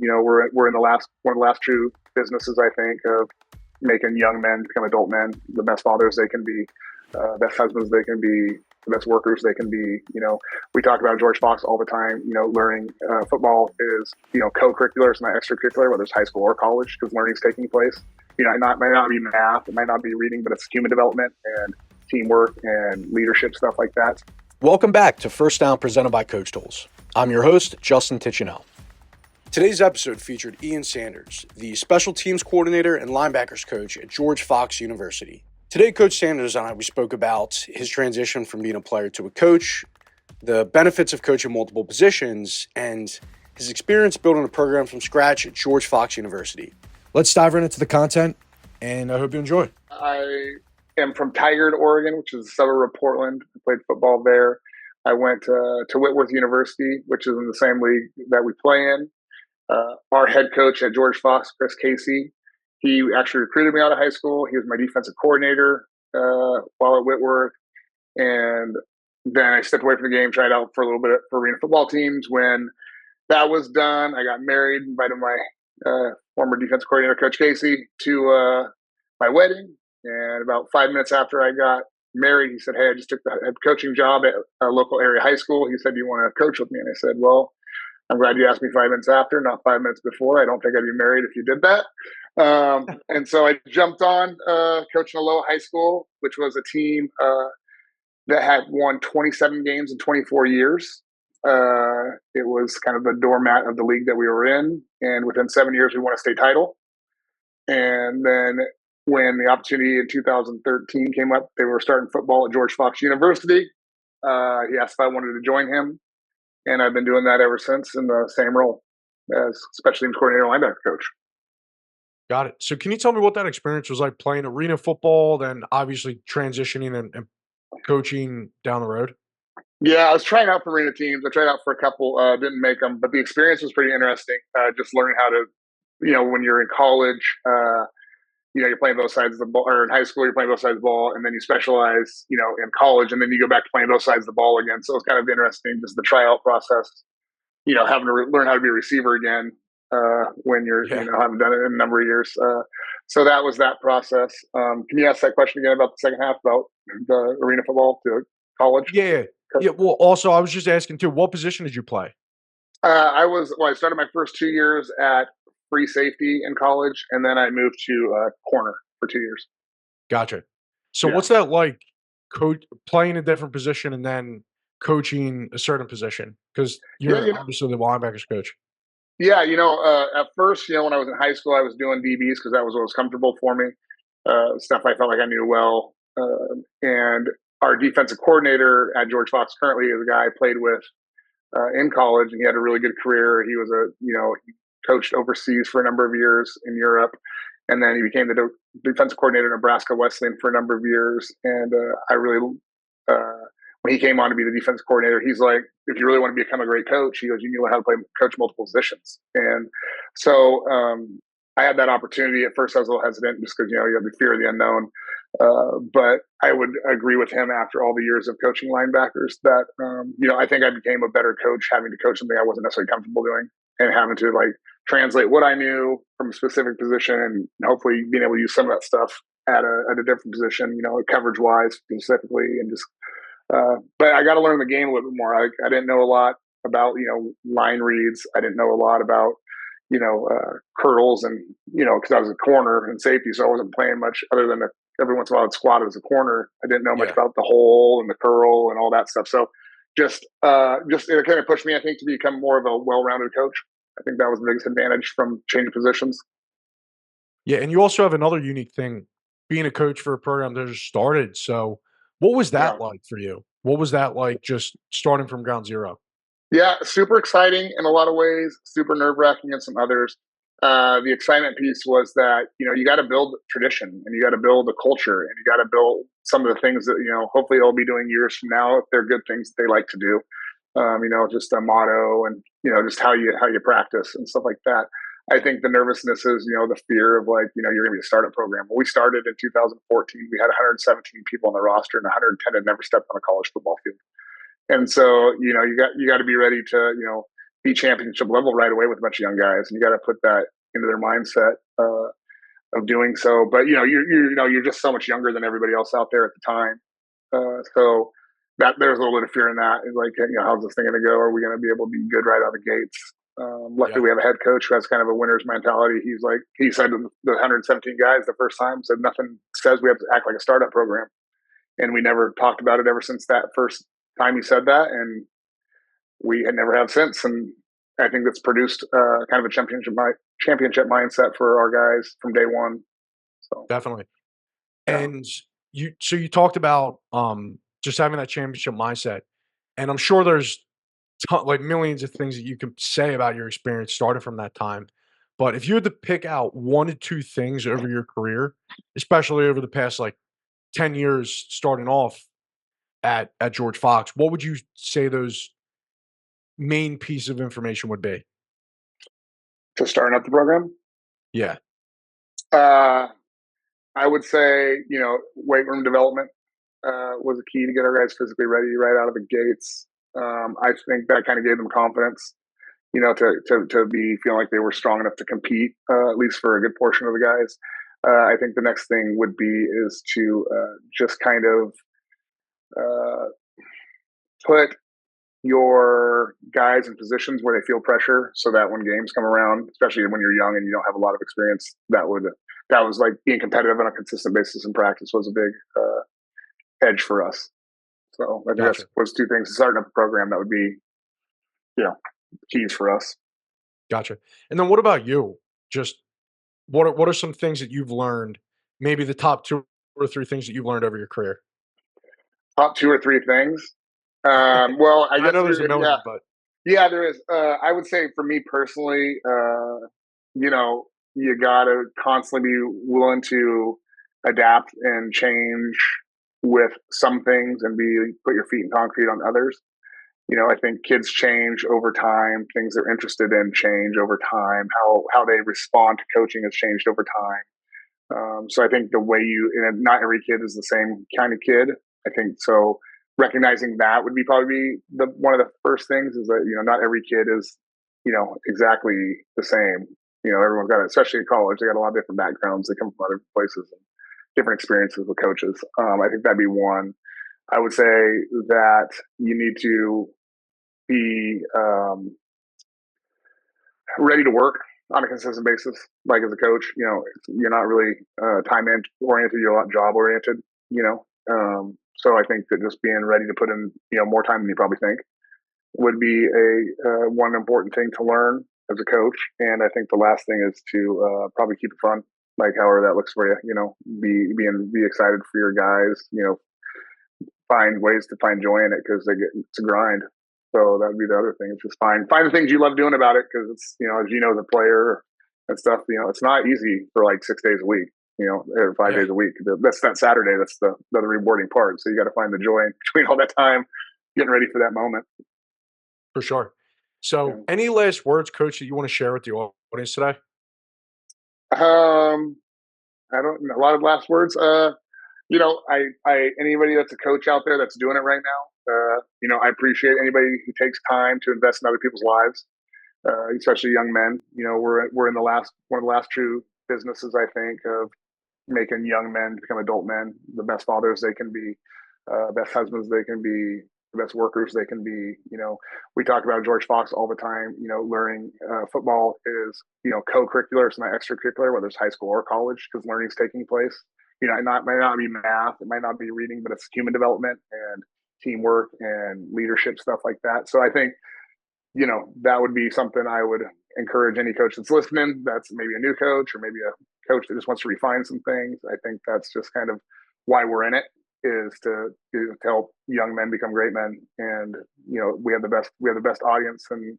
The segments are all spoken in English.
we're in one of the last true businesses, I think, of making young men become adult men, the best fathers they can be, best husbands they can be, the best workers they can be. We talk about George Fox all the time. Learning football is co-curricular, it's not extracurricular, whether it's high school or college, because learning's taking place. It might not be math, it might not be reading, but it's human development and teamwork and leadership, stuff like that. Welcome back to First Down, presented by Coach Tools. I'm your host, Justin Tichinell. Today's episode featured Ian Sanders, the special teams coordinator and linebackers coach at George Fox University. Today, Coach Sanders and I, we spoke about his transition from being a player to a coach, the benefits of coaching multiple positions, and his experience building a program from scratch at George Fox University. Let's dive right into the content, and I hope you enjoy. I am from Tigard, Oregon, which is a suburb of Portland. I played football there. I went to Whitworth University, which is in the same league that we play in. Our head coach at George Fox, Chris Casey, he actually recruited me out of high school. He was my defensive coordinator while at Whitworth. And then I stepped away from the game, tried out for a little bit for arena football teams. When that was done, I got married, invited my former defensive coordinator, Coach Casey, to my wedding. And about 5 minutes after I got married, he said, "Hey, I just took the head coaching job at a local area high school." He said, "Do you want to coach with me?" And I said, "Well, I'm glad you asked me 5 minutes after, not 5 minutes before. I don't think I'd be married if you did that." And so I jumped on coaching Aloha High School, which was a team that had won 27 games in 24 years. It was kind of the doormat of the league that we were in. And within 7 years, we won a state title. And then when the opportunity in 2013 came up, they were starting football at George Fox University. He asked if I wanted to join him. And I've been doing that ever since in the same role as special teams coordinator, linebacker coach. Got it. So can you tell me what that experience was like, playing arena football, then obviously transitioning and coaching down the road? Yeah, I was trying out for arena teams. I tried out for a couple, didn't make them, but the experience was pretty interesting. Just learning how to, when you're in college, you're playing both sides of the ball, or in high school, you're playing both sides of the ball, and then you specialize, in college, and then you go back to playing both sides of the ball again. So it's kind of interesting, just the tryout process, having to learn how to be a receiver again when you're, haven't done it in a number of years. So that was that process. Can you ask that question again about the second half, about the arena football to college? Yeah. Well, also, I was just asking too, what position did you play? I started my first 2 years at free safety in college, and then I moved to corner for 2 years. Gotcha. So what's that like, playing a different position and then coaching a certain position? Because you're obviously the linebackers coach. Yeah, at first, when I was in high school, I was doing DBs because that was what was comfortable for me. Stuff I felt like I knew well. And our defensive coordinator at George Fox currently is a guy I played with in college, and he had a really good career. He was he coached overseas for a number of years in Europe, and then he became the defensive coordinator at Nebraska Wesleyan for a number of years. And I really, when he came on to be the defensive coordinator, he's like, "If you really want to become a great coach," he goes, "you know how to coach multiple positions." And so I had that opportunity. At first, I was a little hesitant just because you have the fear of the unknown. But I would agree with him after all the years of coaching linebackers that I think I became a better coach having to coach something I wasn't necessarily comfortable doing, and having to translate what I knew from a specific position, and hopefully being able to use some of that stuff at a different position, coverage wise specifically, and just. But I got to learn the game a little bit more. I didn't know a lot about line reads. I didn't know a lot about curls, and because I was a corner and safety, so I wasn't playing much other than every once in a while I'd squat as a corner. I didn't know much about the hole and the curl and all that stuff. So just it kind of pushed me, I think, to become more of a well-rounded coach. I think that was the biggest advantage from changing positions. Yeah, and you also have another unique thing, being a coach for a program that just started. So what was that like for you? What was that like, just starting from ground zero? Yeah, super exciting in a lot of ways, super nerve-wracking in some others. The excitement piece was that, you got to build tradition, and you got to build a culture, and you got to build some of the things that, hopefully they'll be doing years from now if they're good things they like to do. Just a motto, and, just how you practice and stuff like that. I think the nervousness is, the fear of you're going to be a startup program. When we started in 2014, we had 117 people on the roster, and 110 had never stepped on a college football field. And so, you got to be ready to, be championship level right away with a bunch of young guys, and you got to put that into their mindset of doing so. But you're just so much younger than everybody else out there at the time, so that there's a little bit of fear in that. It's like, how's this thing going to go? Are we going to be able to be good right out of the gates? Luckily, Yeah. we have a head coach who has kind of a winner's mentality. He said to the 117 guys the first time, said nothing says we have to act like a startup program. And we never talked about it ever since that first time he said that. And we had never have since. And I think that's produced kind of a championship mindset for our guys from day one. So, Definitely. yeah. And you talked about just having that championship mindset, and I'm sure there's like millions of things that you can say about your experience starting from that time. But if you had to pick out one or two things over your career, especially over the past like 10 years starting off at George Fox, what would you say those main piece of information would be? To starting up the program, Yeah. uh, I would say, weight room development was a key to get our guys physically ready right out of the gates. I think that kind of gave them confidence, to be feeling like they were strong enough to compete, at least for a good portion of the guys. I think the next thing would be is to just kind of put your guys in positions where they feel pressure, so that when games come around, especially when you're young and you don't have a lot of experience, that was like being competitive on a consistent basis in practice was a big edge for us. So I think that's Gotcha. was two things. Starting up a program that would be, you know, keys for us. Gotcha. And then what about you? Just what are some things that you've learned? Maybe the top two or three things that you've learned over your career. Top two or three things. Well, I I guess know there's a yeah, million, but yeah, there is. I would say for me personally, you got to constantly be willing to adapt and change with some things and be put your feet in concrete on others. I think kids change over time. Things they're interested in change over time. How they respond to coaching has changed over time. So I think the way not every kid is the same kind of kid. I think so. Recognizing that would be probably the one of the first things is that not every kid is exactly the same. Everyone's got, especially in college, they got a lot of different backgrounds. They come from other places and different experiences with coaches. I think that'd be one. I would say that you need to be ready to work on a consistent basis. Like as a coach, you're not really time oriented; you're a lot job oriented. So I think that just being ready to put in more time than you probably think would be a one important thing to learn as a coach. And I think the last thing is to probably keep it fun, like however that looks for you. Be excited for your guys. Find ways to find joy in it because it's a grind. So that would be the other thing. It's just find the things you love doing about it because it's as as a player and stuff. It's not easy for like 6 days a week. Or 5 days yeah, a week. That's that Saturday. That's the rewarding part. So you got to find the joy in between all that time, getting ready for that moment. for sure. Yeah. So, any last words, coach, that you want to share with the audience today? Um, I don't. A lot of last words. I anybody that's a coach out there that's doing it right now. I appreciate anybody who takes time to invest in other people's lives, especially young men. We're in the last one of the last true businesses I think of making young men become adult men, the best fathers they can be, best husbands they can be, the best workers they can be. We talk about George Fox all the time. Learning football is co-curricular, it's not extracurricular, whether it's high school or college, because learning's taking place. It might not be math, it might not be reading, but it's human development and teamwork and leadership stuff like that. So I think that would be something I would encourage any coach that's listening, that's maybe a new coach or maybe a coach that just wants to refine some things. I think that's just kind of why we're in it, is to help young men become great men. And, we have the best audience and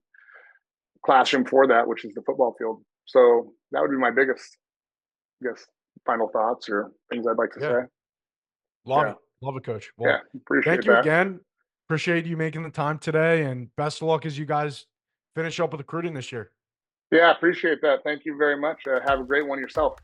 classroom for that, which is the football field. So that would be my biggest, I guess, final thoughts or things I'd like to Yeah, say. love Yeah. it. Love it, coach. Yeah. Well, thank Appreciate you that. again. Appreciate you making the time today, and best of luck as you guys finish up with recruiting this year. Yeah. Appreciate that. Thank you very much. Have a great one yourself.